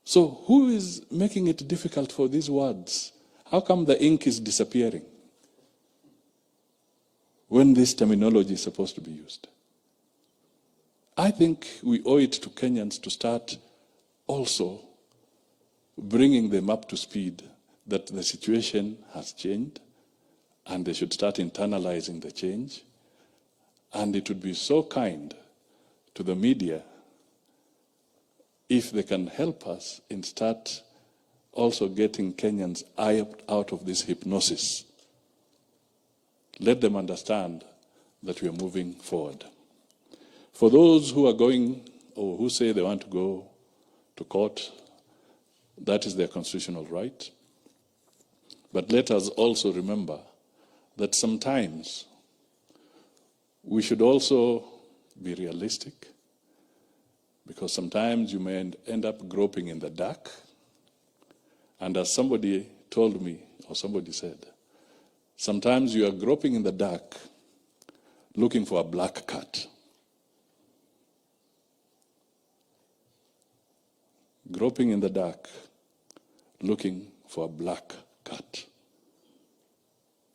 So who is making it difficult for these words? How come the ink is disappearing when this terminology is supposed to be used? I think we owe it to Kenyans to start also bringing them up to speed that the situation has changed and they should start internalizing the change. And it would be so kind to the media if they can help us in start also getting Kenyans out of this hypnosis. Let them understand that we are moving forward. For those who are going or who say they want to go to court, that is their constitutional right. But let us also remember that sometimes we should also be realistic, because sometimes you may end up groping in the dark. And as somebody told me, or somebody said, sometimes you are groping in the dark looking for a black cat. Groping in the dark looking for a black cat.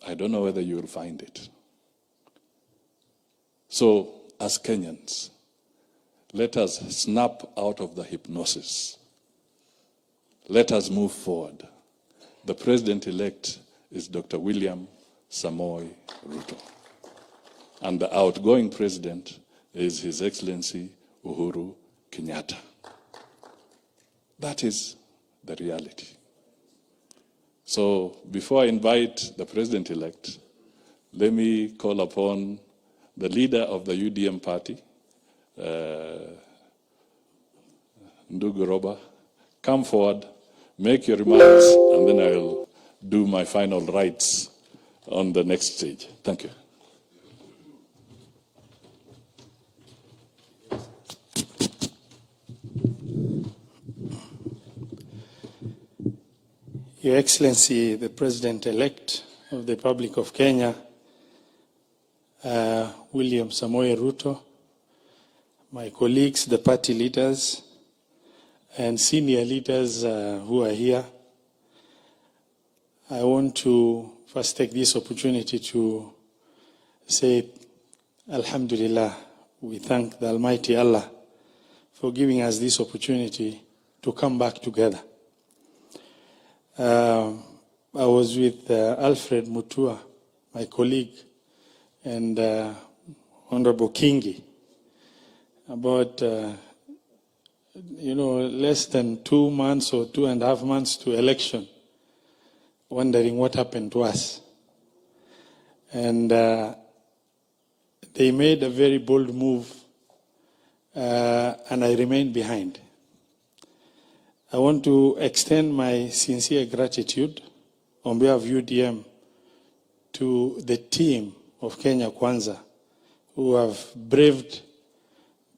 I don't know whether you will find it. So, as Kenyans, let us snap out of the hypnosis. Let us move forward. The president-elect is Dr. William Samoei Ruto. And the outgoing president is His Excellency Uhuru Kenyatta. That is the reality. So before I invite the president-elect, let me call upon the leader of the UDM party, Ndugu Roba. Come forward, make your remarks, and then I will do my final rites on the next stage. Thank you. Your Excellency, the President-elect of the Republic of Kenya, William Samoei Ruto, my colleagues, the party leaders, and senior leaders who are here, I want to first take this opportunity to say, Alhamdulillah, we thank the Almighty Allah for giving us this opportunity to come back together. I was with Alfred Mutua, my colleague, and Honorable Kingi, about less than 2 months or 2.5 months to election, wondering what happened to us. And they made a very bold move, and I remained behind. I want to extend my sincere gratitude on behalf of UDM to the team of Kenya Kwanza, who have braved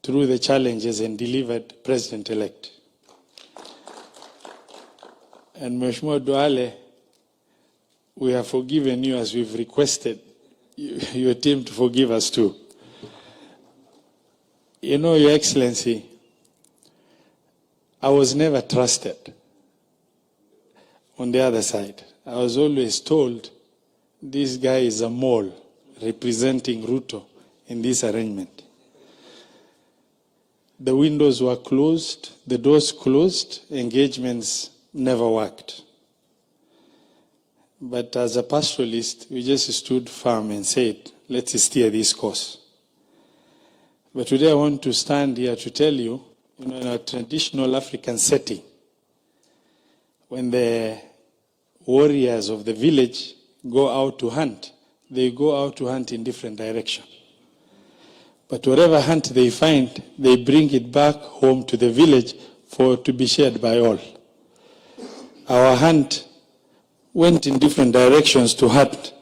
through the challenges and delivered President-elect. And Mheshimiwa Duale, we have forgiven you as we've requested your team to forgive us too. You know, Your Excellency, I was never trusted on the other side. I was always told this guy is a mole representing Ruto in this arrangement. The windows were closed, the doors closed, engagements never worked. But as a pastoralist, we just stood firm and said, let's steer this course. But today I want to stand here to tell you, in a traditional African setting, when the warriors of the village go out to hunt, they go out to hunt in different directions. But whatever hunt they find, they bring it back home to the village to be shared by all. Our hunt went in different directions to hunt.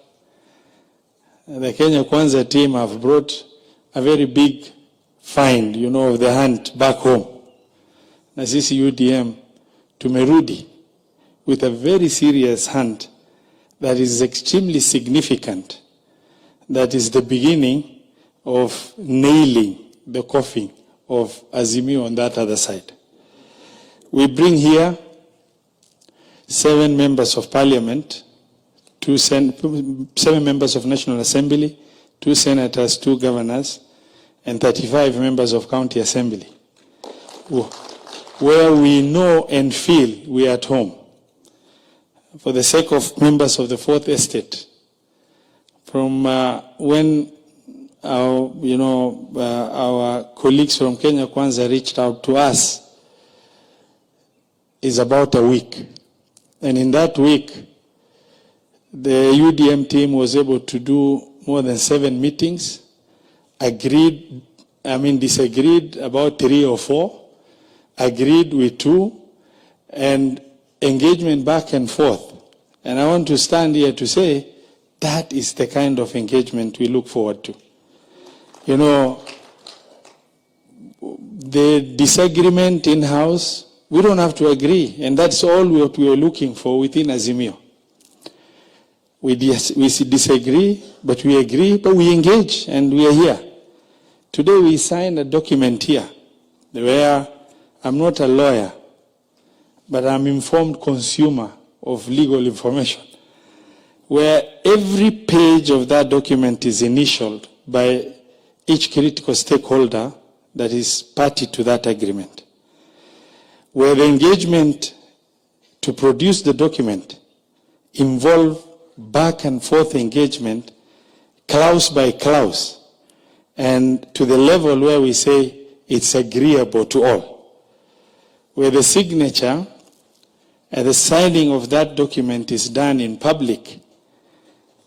The Kenya Kwanza team have brought a very big find, of the hunt back home. Na sisi UDM tumerudi with a very serious hunt that is extremely significant. That is the beginning of nailing the coffin of Azimio on that other side. We bring here 7 members of parliament, 7 members of National Assembly, 2 senators, 2 governors, and 35 members of county assembly, where we know and feel we are at home. For the sake of members of the Fourth Estate, from when our colleagues from Kenya Kwanza reached out to us, is about a week. And in that week, the UDM team was able to do more than 7 meetings, disagreed about 3 or 4, agreed with 2, and engagement back and forth. And I want to stand here to say that is the kind of engagement we look forward to. You know, the disagreement in-house, we don't have to agree, and that's all what we are looking for within Azimio. We disagree, but we agree, but we engage, and we are here. Today we signed a document here, where I'm not a lawyer, but I'm an informed consumer of legal information, where every page of that document is initialed by each critical stakeholder that is party to that agreement, where the engagement to produce the document involve back and forth engagement, clause by clause, and to the level where we say it's agreeable to all, where the signature and the signing of that document is done in public,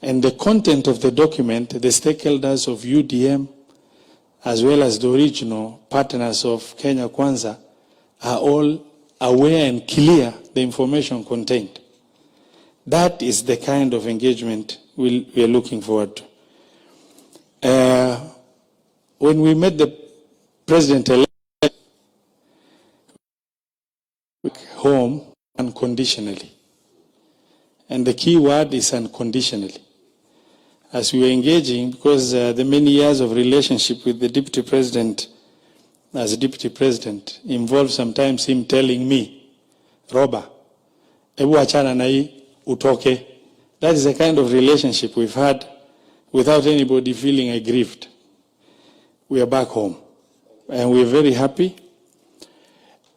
and the content of the document, the stakeholders of UDM, as well as the original partners of Kenya Kwanza, are all aware and clear the information contained. That is the kind of engagement we are looking forward to. When we met the president-elect home unconditionally, and the key word is unconditionally. As we were engaging, because the many years of relationship with the deputy president as a deputy president involved sometimes him telling me, Roba, ebu achana na hii utoke. That is the kind of relationship we've had without anybody feeling aggrieved. We are back home, and we're very happy.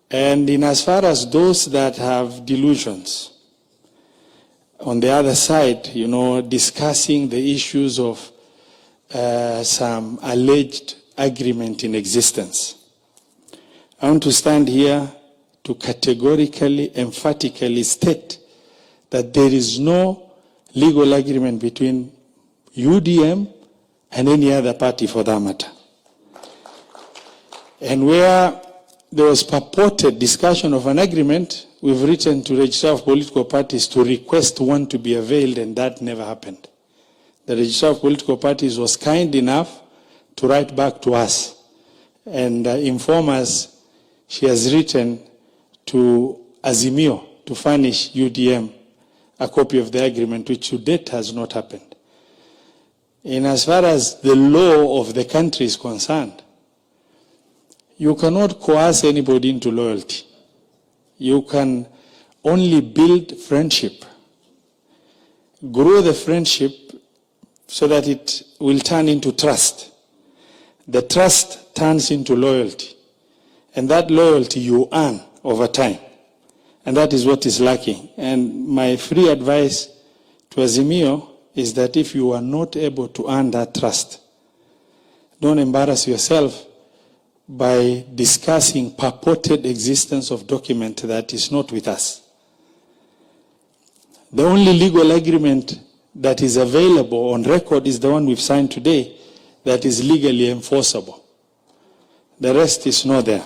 And in as far as those that have delusions, on the other side, you know, discussing the issues of some alleged agreement in existence, I want to stand here to categorically, emphatically state that there is no legal agreement between UDM and any other party for that matter. And where there was purported discussion of an agreement, we've written to Registrar of Political Parties to request one to be availed, and that never happened. The Registrar of Political Parties was kind enough to write back to us and inform us she has written to Azimio to furnish UDM a copy of the agreement, which to date has not happened. In as far as the law of the country is concerned, you cannot coerce anybody into loyalty. You can only build friendship, grow the friendship so that it will turn into trust. The trust turns into loyalty. And that loyalty you earn over time. And that is what is lacking. And my free advice to Azimio is that if you are not able to earn that trust, don't embarrass yourself by discussing purported existence of document that is not with us. The only legal agreement that is available on record is the one we've signed today that is legally enforceable. The rest is not there.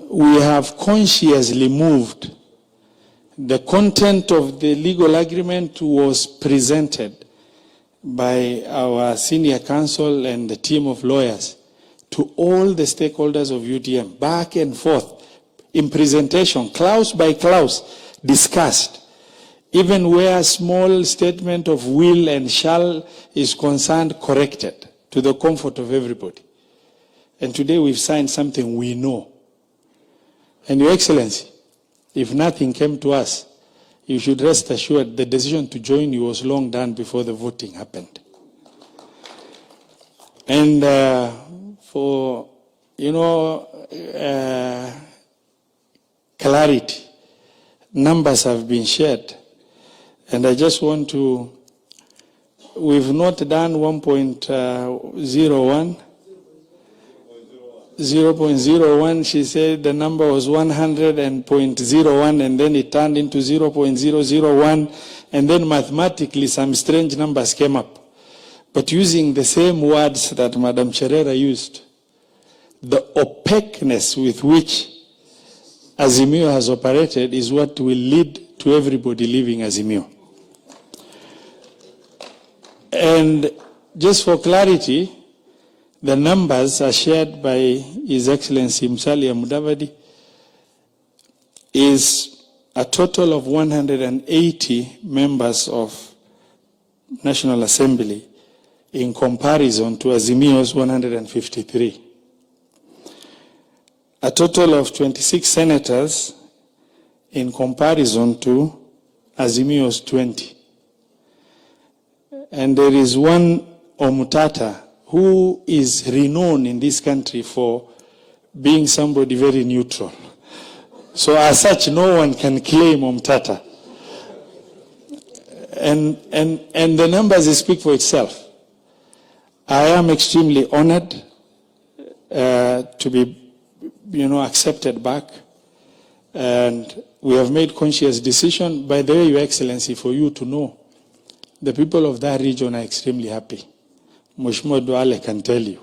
We have consciously moved. The content of the legal agreement was presented by our senior counsel and the team of lawyers to all the stakeholders of UDM, back and forth, in presentation, clause by clause, discussed. Even where a small statement of will and shall is concerned, corrected to the comfort of everybody. And today we've signed something we know. And Your Excellency, if nothing came to us, you should rest assured the decision to join you was long done before the voting happened. And for, clarity, numbers have been shared. And I just want to, we've not done 1.01. 0.01, she said the number was 100.01, and then it turned into 0.001, and then mathematically some strange numbers came up. But using the same words that Madam Cherera used, the opaqueness with which Azimio has operated is what will lead to everybody leaving Azimio. And just for clarity, the numbers are shared by His Excellency Musalia Mudavadi is a total of 180 members of National Assembly in comparison to Azimio's 153. A total of 26 senators in comparison to Azimio's 20. And there is one Omutata who is renowned in this country for being somebody very neutral. So as such, no one can claim Omtata. And the numbers speak for itself. I am extremely honored to be, accepted back. And we have made conscious decision. By the way, Your Excellency, for you to know, the people of that region are extremely happy. Mheshimiwa Duale can tell you.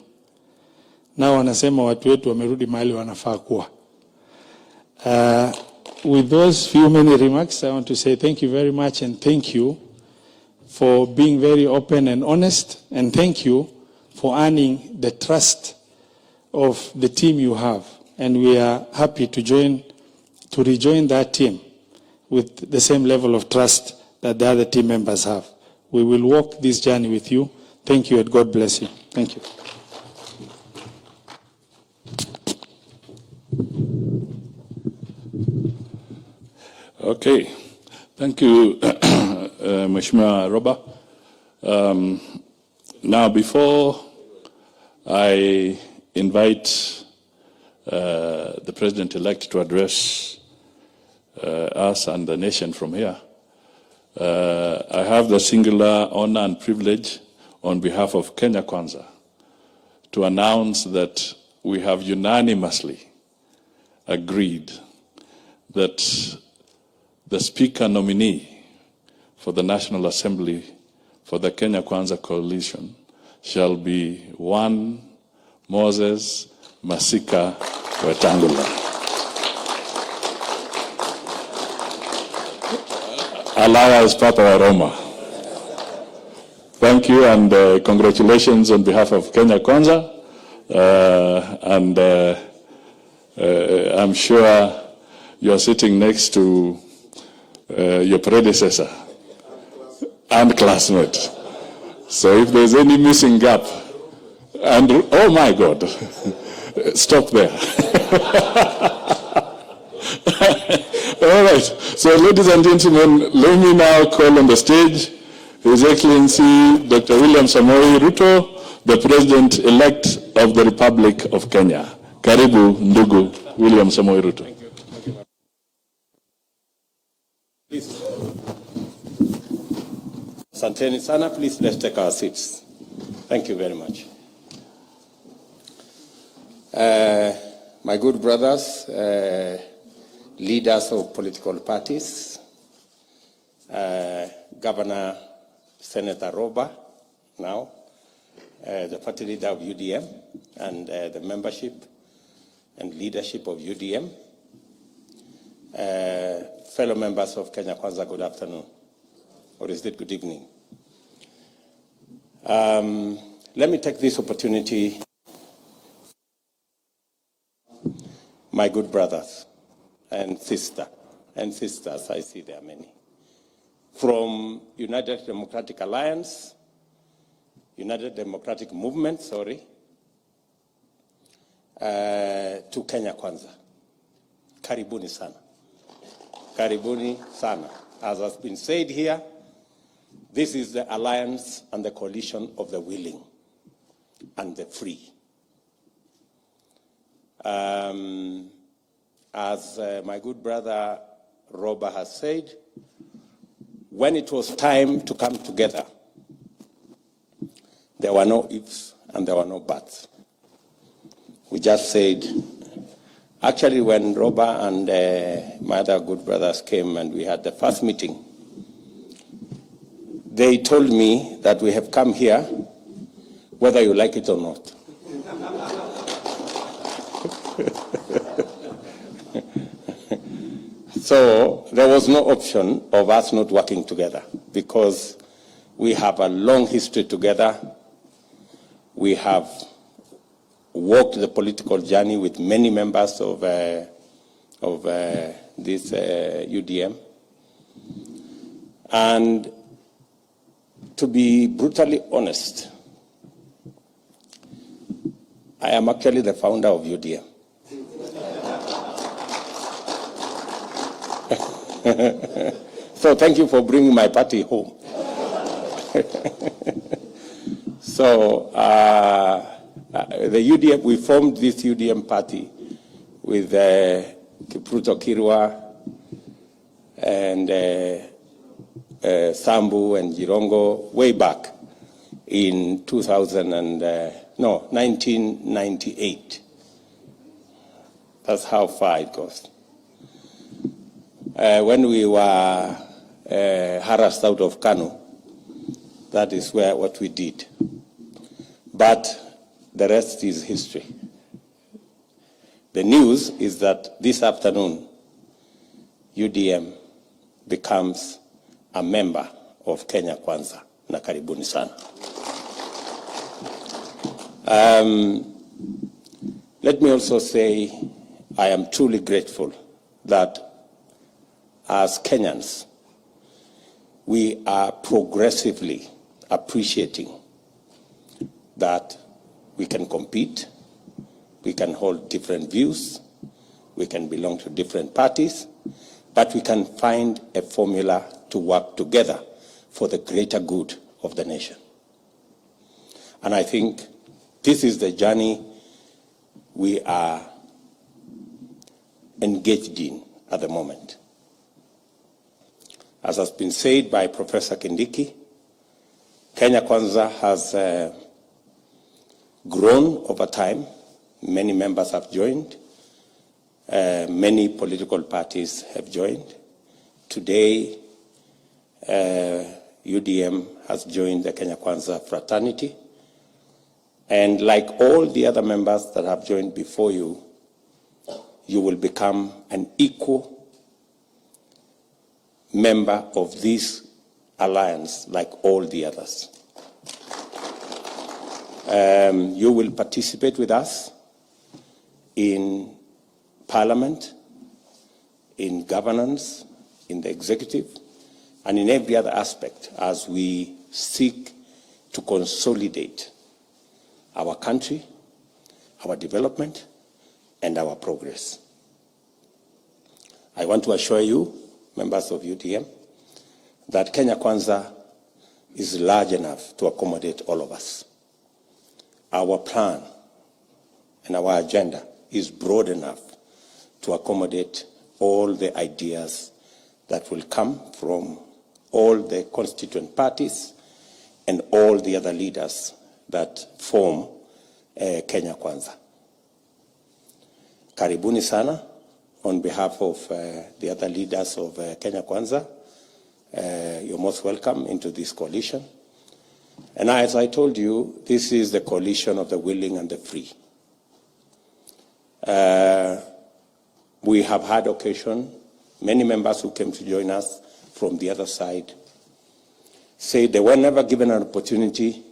Now wanasema watu wetu wamerudi mahali wanafaa kuwa. With those few many remarks, I want to say thank you very much, and thank you for being very open and honest, and thank you for earning the trust of the team you have. And we are happy to rejoin that team with the same level of trust that the other team members have. We will walk this journey with you. Thank you, and God bless you. Thank you. Okay. Thank you, Mheshimiwa Roba. Now, before I invite the President-elect to address us and the nation from here, I have the singular honor and privilege on behalf of Kenya Kwanza to announce that we have unanimously agreed that the Speaker nominee for the National Assembly for the Kenya Kwanza coalition shall be one Moses Masika Wetangula. Alias Papa wa Roma. Thank you, and congratulations on behalf of Kenya Kwanza. I'm sure you're sitting next to your predecessor and classmate. So if there's any missing gap, and oh my God, stop there. All right. So ladies and gentlemen, let me now call on the stage His Excellency Dr. William Samoei Ruto, the President-elect of the Republic of Kenya. Karibu, ndugu William Samoei Ruto. Thank you. Please. Asanteni sana. Please, let's take our seats. Thank you very much. My good brothers, leaders of political parties, Governor Senator Roba, now, the party leader of UDM, and the membership and leadership of UDM, fellow members of Kenya Kwanza, good afternoon, or is it good evening? Let me take this opportunity, my good brothers and sisters, I see there are many, from United Democratic Alliance, United Democratic Movement, to Kenya Kwanza. Karibuni sana. Karibuni sana. As has been said here, this is the alliance and the coalition of the willing and the free. As my good brother Robert has said, when it was time to come together, there were no ifs and there were no buts. We just said, actually when Robert and my other good brothers came and we had the first meeting, they told me that we have come here whether you like it or not. So there was no option of us not working together because we have a long history together. We have walked the political journey with many members of this UDM. And to be brutally honest, I am actually the founder of UDM. So thank you for bringing my party home. So the UDM, we formed this UDM party with Kipruto Kirwa and Sambu and Jirongo way back in 1998. That's how far it goes. When we were harassed out of Kano, that is what we did. But the rest is history. The news is that this afternoon, UDM becomes a member of Kenya Kwanza. Na karibuni sana. Let me also say I am truly grateful that as Kenyans, we are progressively appreciating that we can compete, we can hold different views, we can belong to different parties, but we can find a formula to work together for the greater good of the nation. And I think this is the journey we are engaged in at the moment. As has been said by Professor Kindiki, Kenya Kwanza has grown over time. Many members have joined. Many political parties have joined. Today, UDM has joined the Kenya Kwanza fraternity. And like all the other members that have joined before you, you will become an equal member of this alliance like all the others. You will participate with us in parliament, in governance, in the executive, and in every other aspect as we seek to consolidate our country, our development, and our progress. I want to assure you, members of UDM, that Kenya Kwanza is large enough to accommodate all of us. Our plan and our agenda is broad enough to accommodate all the ideas that will come from all the constituent parties and all the other leaders that form Kenya Kwanza. Karibuni sana. On behalf of the other leaders of Kenya Kwanza, you're most welcome into this coalition. And as I told you, this is the coalition of the willing and the free. We have had occasion, many members who came to join us from the other side say they were never given an opportunity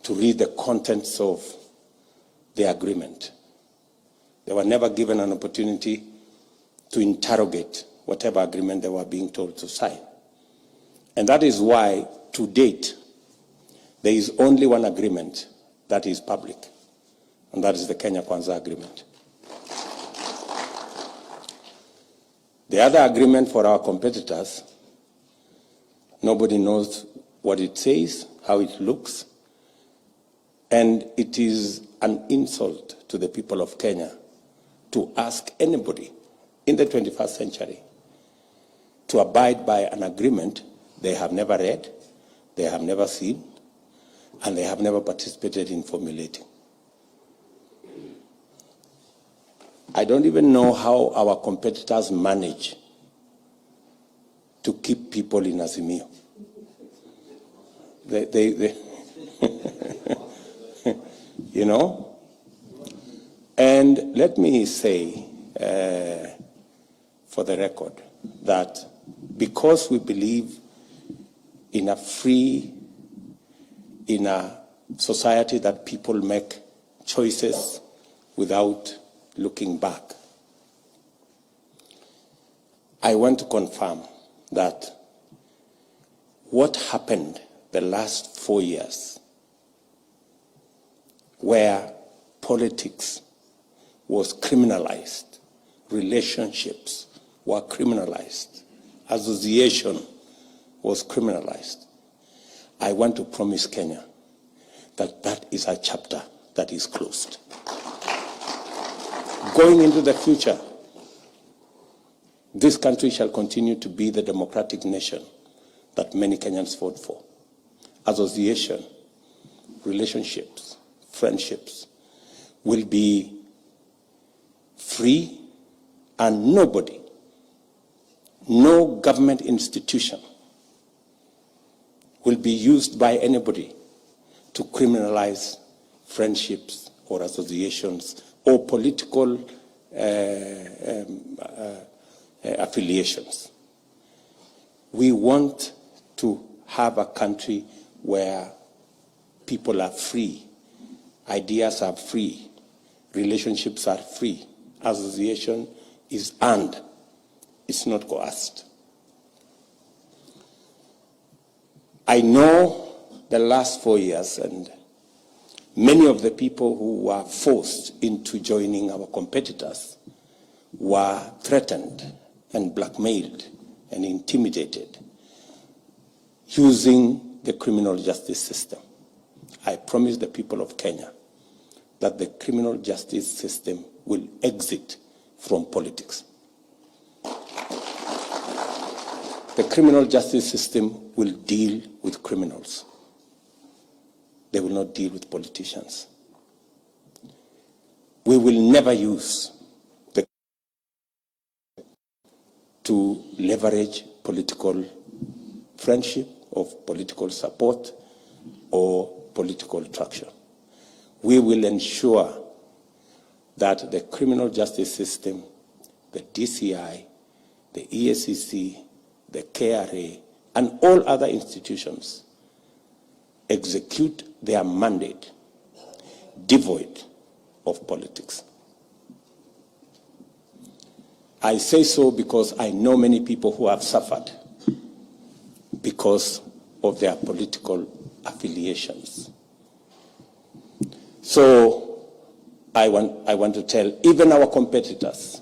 to read the contents of the agreement. They were never given an opportunity to interrogate whatever agreement they were being told to sign. And that is why, to date, there is only one agreement that is public, and that is the Kenya Kwanza agreement. The other agreement for our competitors, nobody knows what it says, how it looks, and it is an insult to the people of Kenya to ask anybody in the 21st century to abide by an agreement they have never read, they have never seen, and they have never participated in formulating. I don't even know how our competitors manage to keep people in Azimio. They you know? And let me say, for the record, that because we believe in a society that people make choices without looking back, I want to confirm that what happened the last 4 years, where politics was criminalized, relationships were criminalized, association was criminalized, I want to promise Kenya that that is a chapter that is closed. Going into the future, this country shall continue to be the democratic nation that many Kenyans fought for. Association, relationships, friendships will be free, and nobody, no government institution will be used by anybody to criminalize friendships or associations or political affiliations. We want to have a country where people are free, ideas are free, relationships are free, association is earned, it's not coerced. I know the last 4 years, and many of the people who were forced into joining our competitors were threatened and blackmailed and intimidated using the criminal justice system. I promise the people of Kenya that the criminal justice system will exit from politics. The criminal justice system will deal with criminals. They will not deal with politicians. We will never use to leverage political friendship, of political support, or political traction. We will ensure that the criminal justice system, the DCI, the EACC, the KRA, and all other institutions execute their mandate devoid of politics. I say so because I know many people who have suffered because of their political affiliations. So I want to tell even our competitors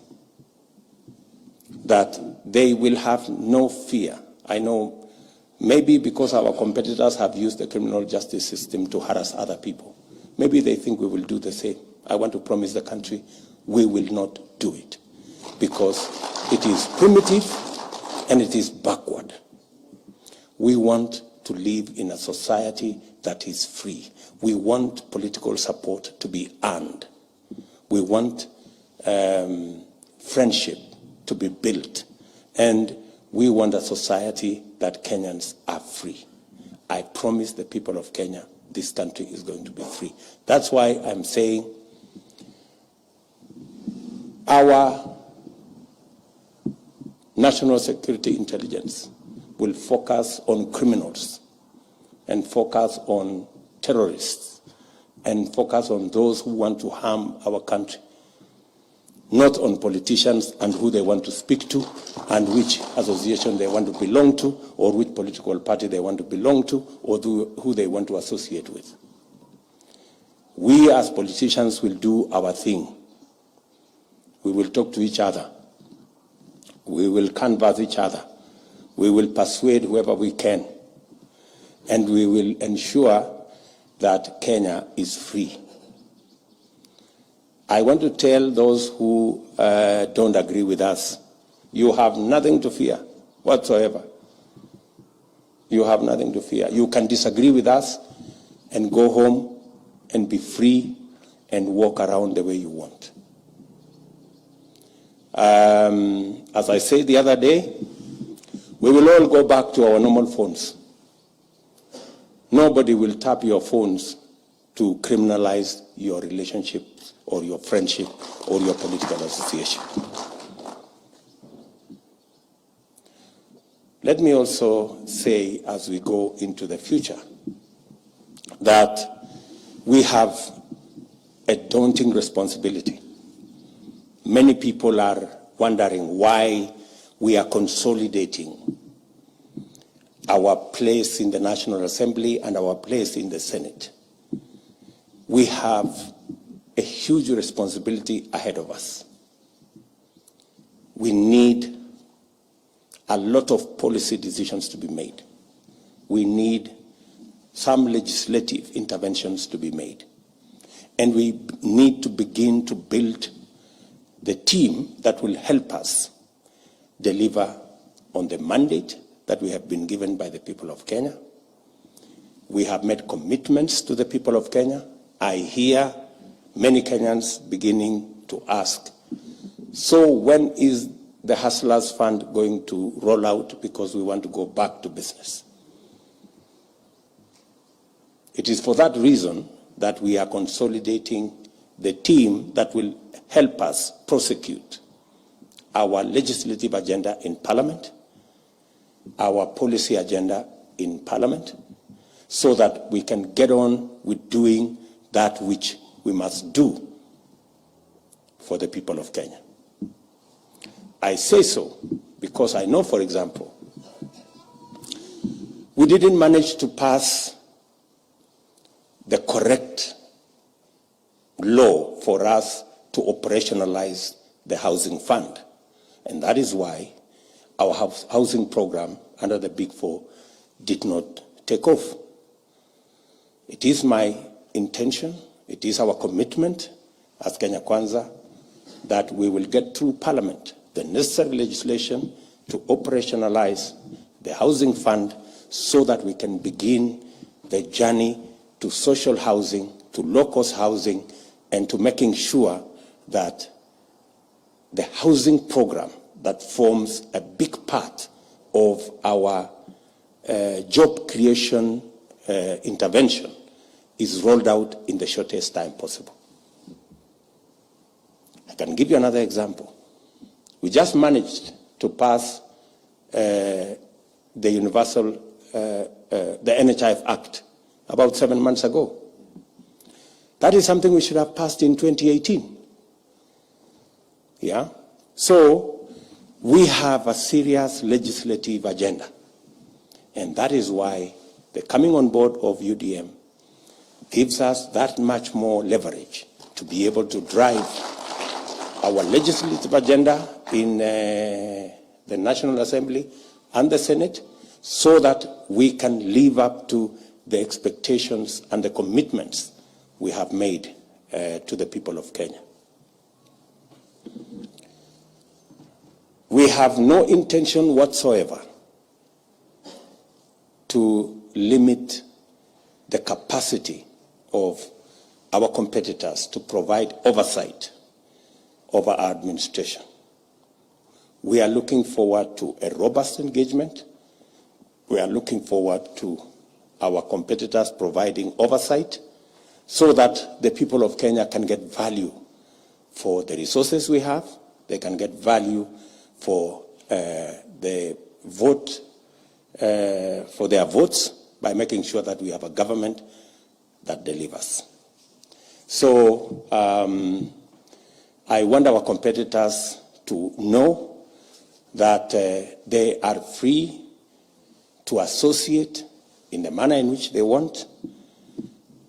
that they will have no fear. I know maybe because our competitors have used the criminal justice system to harass other people, maybe they think we will do the same. I want to promise the country we will not do it, because it is primitive and it is backward. We want to live in a society that is free. We want political support to be earned. We want friendship to be built. And we want a society that Kenyans are free. I promise the people of Kenya this country is going to be free. That's why I'm saying our national security intelligence will focus on criminals and focus on terrorists and focus on those who want to harm our country, not on politicians and who they want to speak to and which association they want to belong to or which political party they want to belong to or who they want to associate with. We as politicians will do our thing. We will talk to each other. We will canvass each other. We will persuade whoever we can. And we will ensure that Kenya is free. I want to tell those who don't agree with us, you have nothing to fear whatsoever. You have nothing to fear. You can disagree with us and go home and be free and walk around the way you want. As I said the other day, we will all go back to our normal phones. Nobody will tap your phones to criminalize your relationship or your friendship or your political association. Let me also say, as we go into the future, that we have a daunting responsibility. Many people are wondering why we are consolidating our place in the National Assembly and our place in the Senate. We have a huge responsibility ahead of us. We need a lot of policy decisions to be made. We need some legislative interventions to be made. And we need to begin to build the team that will help us deliver on the mandate that we have been given by the people of Kenya. We have made commitments to the people of Kenya. I hear many Kenyans beginning to ask, so when is the Hustlers Fund going to roll out, because we want to go back to business? It is for that reason that we are consolidating the team that will help us prosecute our legislative agenda in Parliament, our policy agenda in Parliament, so that we can get on with doing that which we must do for the people of Kenya. I say so because I know, for example, we didn't manage to pass the correct law for us to operationalize the housing fund. And that is why our housing program under the Big Four did not take off. It is my intention, it is our commitment as Kenya Kwanza that we will get through Parliament the necessary legislation to operationalize the housing fund so that we can begin the journey to social housing, to low-cost housing, and to making sure that the housing program that forms a big part of our job creation intervention is rolled out in the shortest time possible. I can give you another example. We just managed to pass the NHIF Act about 7 months ago. That is something we should have passed in 2018. Yeah? So we have a serious legislative agenda. And that is why the coming on board of UDM gives us that much more leverage to be able to drive our legislative agenda in the National Assembly and the Senate so that we can live up to the expectations and the commitments we have made to the people of Kenya. We have no intention whatsoever to limit the capacity of our competitors to provide oversight over our administration. We are looking forward to a robust engagement. We are looking forward to our competitors providing oversight so that the people of Kenya can get value for the resources we have. They can get value for the vote, for their votes, by making sure that we have a government that delivers. So I want our competitors to know that they are free to associate in the manner in which they want,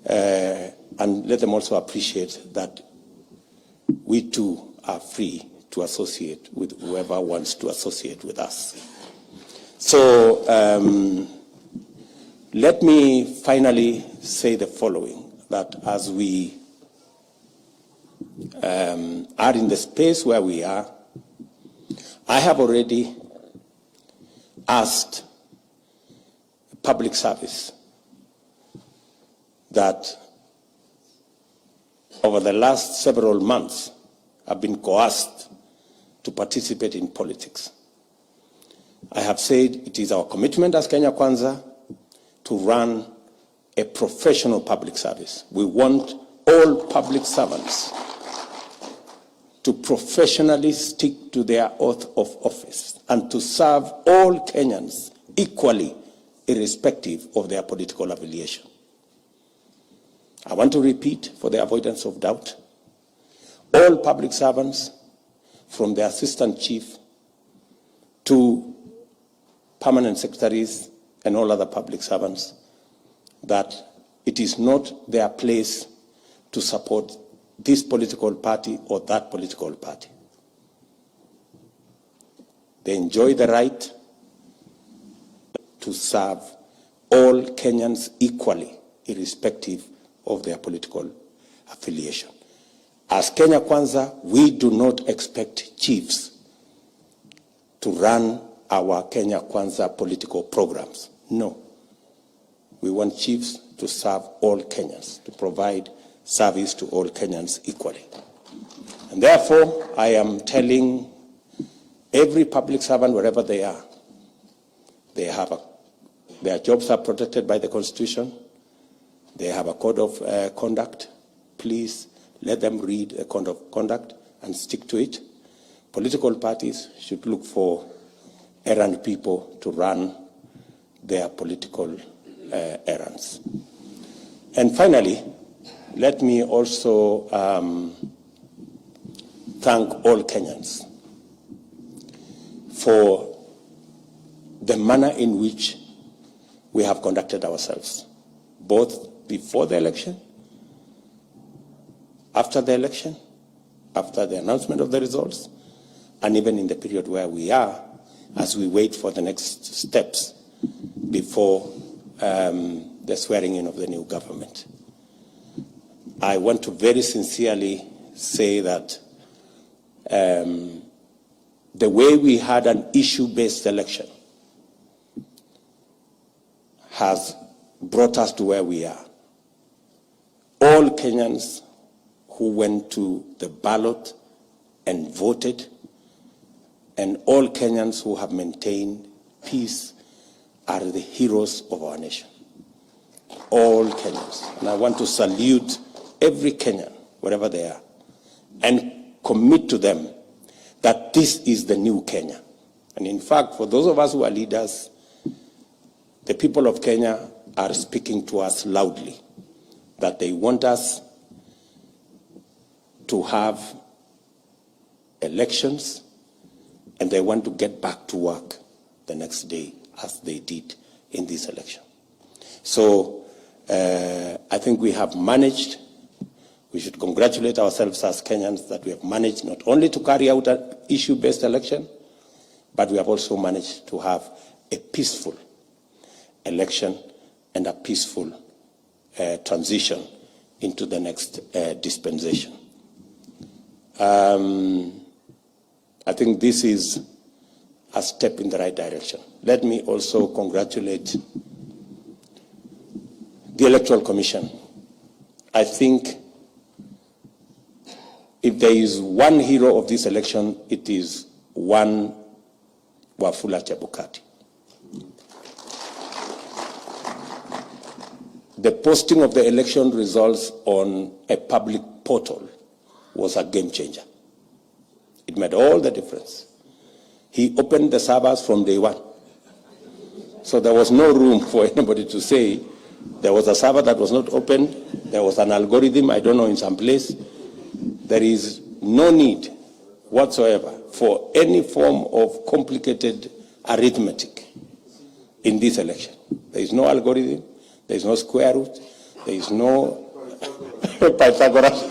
and let them also appreciate that we too are free to associate with whoever wants to associate with us. So let me finally say the following, that as we are in the space where we are, I have already asked public service that over the last several months have been coerced to participate in politics. I have said it is our commitment as Kenya Kwanza to run a professional public service. We want all public servants to professionally stick to their oath of office and to serve all Kenyans equally, irrespective of their political affiliation. I want to repeat, for the avoidance of doubt, all public servants, from the assistant chief to permanent secretaries and all other public servants, that it is not their place to support this political party or that political party. They enjoy the right to serve all Kenyans equally, irrespective of their political affiliation. As Kenya Kwanza, we do not expect chiefs to run our Kenya Kwanza political programs. No. We want chiefs to serve all Kenyans, to provide service to all Kenyans equally. And therefore, I am telling every public servant, wherever they are, their jobs are protected by the Constitution. They have a code of conduct. Please let them read a code of conduct and stick to it. Political parties should look for errand people to run their political errands. And finally, let me also thank all Kenyans for the manner in which we have conducted ourselves, both before the election, after the election, after the announcement of the results, and even in the period where we are, as we wait for the next steps before the swearing in of the new government. I want to very sincerely say that the way we had an issue-based election has brought us to where we are. All Kenyans who went to the ballot and voted, and all Kenyans who have maintained peace are the heroes of our nation. All Kenyans. And I want to salute every Kenyan, wherever they are, and commit to them that this is the new Kenya. And in fact, for those of us who are leaders, the people of Kenya are speaking to us loudly that they want us to have elections, and they want to get back to work the next day as they did in this election. So I think we have managed. We should congratulate ourselves as Kenyans that we have managed not only to carry out an issue-based election, but we have also managed to have a peaceful election and a peaceful transition into the next dispensation. I think this is a step in the right direction. Let me also congratulate the Electoral Commission. I think if there is one hero of this election, it is one Wafula Chebukati. The posting of the election results on a public portal was a game changer. It made all the difference. He opened the servers from day one. So there was no room for anybody to say there was a server that was not opened, there was an algorithm, I don't know, in some place. There is no need whatsoever for any form of complicated arithmetic in this election. There is no algorithm, there is no square root, there is no Pythagoras.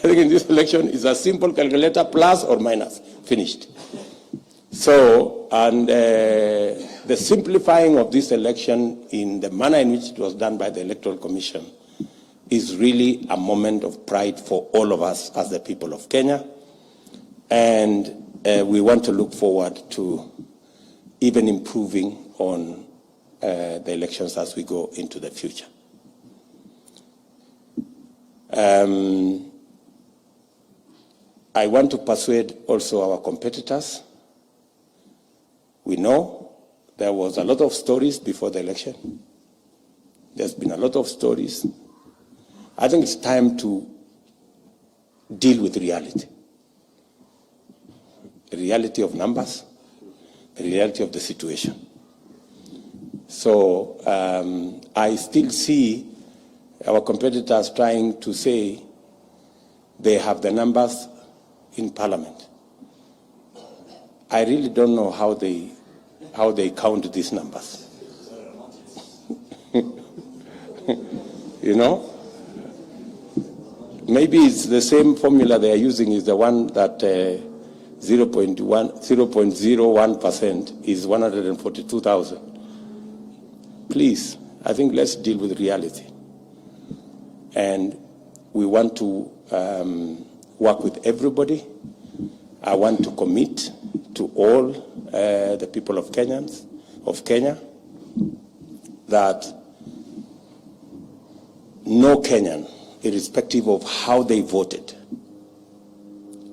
think in this election it's a simple calculator, plus or minus, finished. So, and the simplifying of this election in the manner in which it was done by the Electoral Commission is really a moment of pride for all of us as the people of Kenya. And we want to look forward to even improving on the elections as we go into the future. I want to persuade also our competitors. We know there was a lot of stories before the election. There's been a lot of stories. I think it's time to deal with reality. The reality of numbers, the reality of the situation. So I still see our competitors trying to say they have the numbers in Parliament. I really don't know how they count these numbers. You know? Maybe it's the same formula they are using is the one that 0.01% is 142,000. Please, I think let's deal with reality. And we want to work with everybody. I want to commit to all the people of Kenya that no Kenyan, irrespective of how they voted,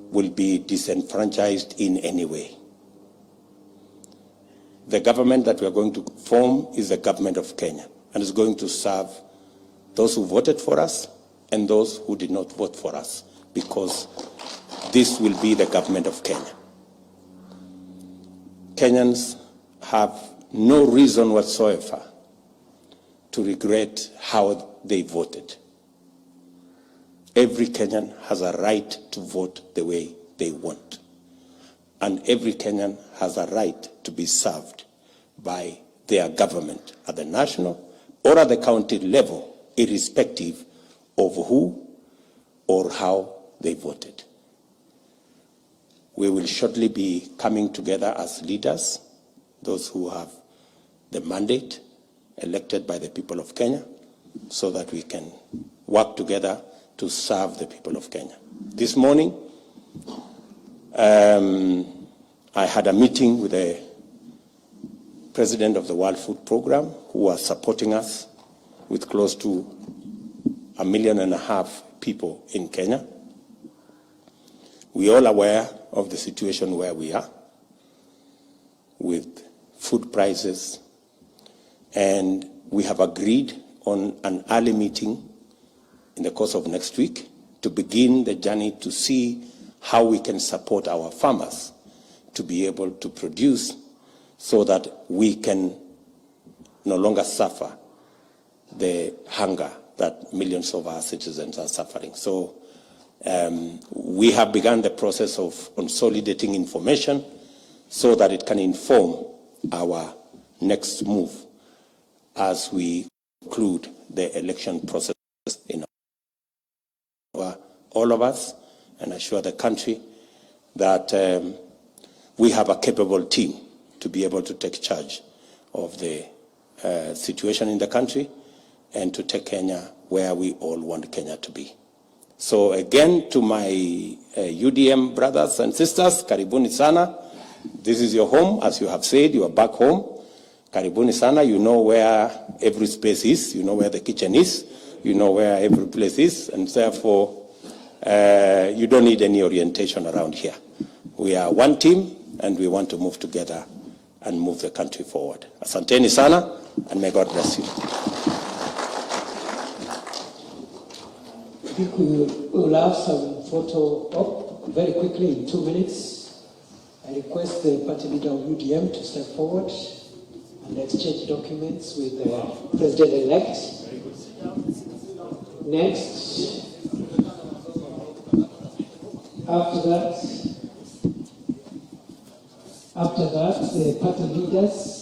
will be disenfranchised in any way. The government that we are going to form is the government of Kenya, and is going to serve those who voted for us and those who did not vote for us, because this will be the government of Kenya. Kenyans have no reason whatsoever to regret how they voted. Every Kenyan has a right to vote the way they want. And every Kenyan has a right to be served by their government at the national or at the county level, irrespective of who or how they voted. We will shortly be coming together as leaders, those who have the mandate elected by the people of Kenya, so that we can work together to serve the people of Kenya. This morning, I had a meeting with the president of the World Food Program, who was supporting us with close to 1.5 million people in Kenya. We are all aware of the situation where we are with food prices, and we have agreed on an early meeting in the course of next week to begin the journey to see how we can support our farmers to be able to produce so that we can no longer suffer the hunger that millions of our citizens are suffering. So we have begun the process of consolidating information so that it can inform our next move as we conclude the election process in all of us, and assure the country that we have a capable team to be able to take charge of the situation in the country and to take Kenya where we all want Kenya to be. So again, to my UDM brothers and sisters, karibuni sana. This is your home. As you have said, you are back home. Karibuni sana. You know where every space is. You know where the kitchen is. You know where every place is. And therefore, you don't need any orientation around here. We are one team, and we want to move together and move the country forward. Asanteni sana, and may God bless you. I think we will have some photo op very quickly in 2 minutes. I request the party leader of UDM to step forward and exchange documents with the president-elect. Next. After that, the party leaders.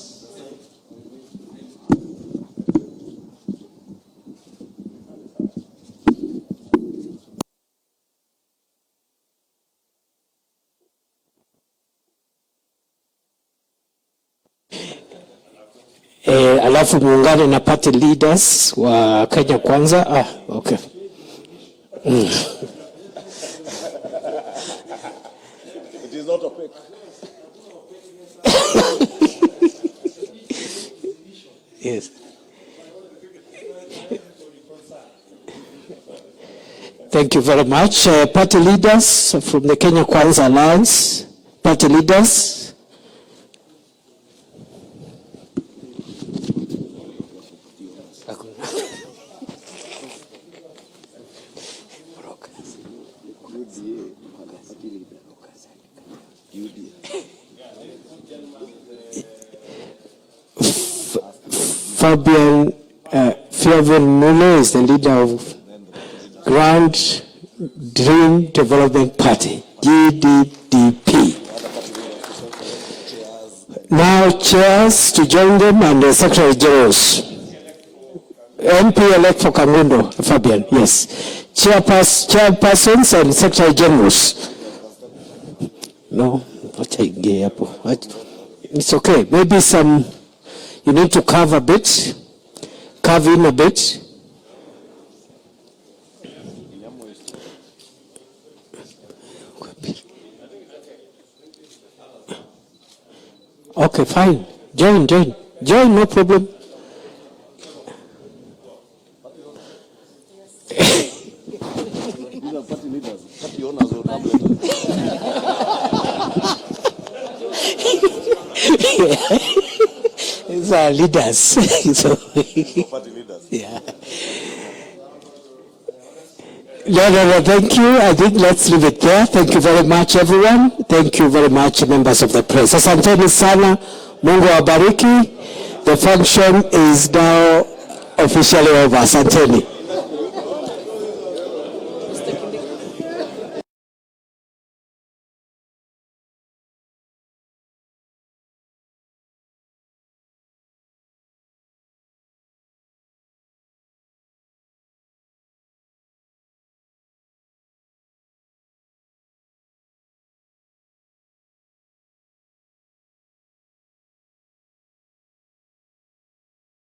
alafu muungane na party leaders wa Kenya Kwanza. Okay. It is not opaque. Yes. Thank you very much. Party leaders from the Kenya Kwanza Alliance. Party leaders. Fabian Fiavon is the leader of Grand Dream Development Party, GDDP. Now chairs to join them and the Secretary Generals. MP elect for Kangundo, Fabian, yes. Chairpersons and Secretary Generals. No, it's okay. Maybe some, you need to carve a bit, carve in a bit. Okay, fine. Join, no problem. These are party leaders, party owners or tablet. These are leaders. So, Party leaders. yeah. No, thank you. I think let's leave it there. Thank you very much, everyone. Thank you very much, members of the press. Asanteni sana. Mungu awabariki. The function is now officially over. Asanteni.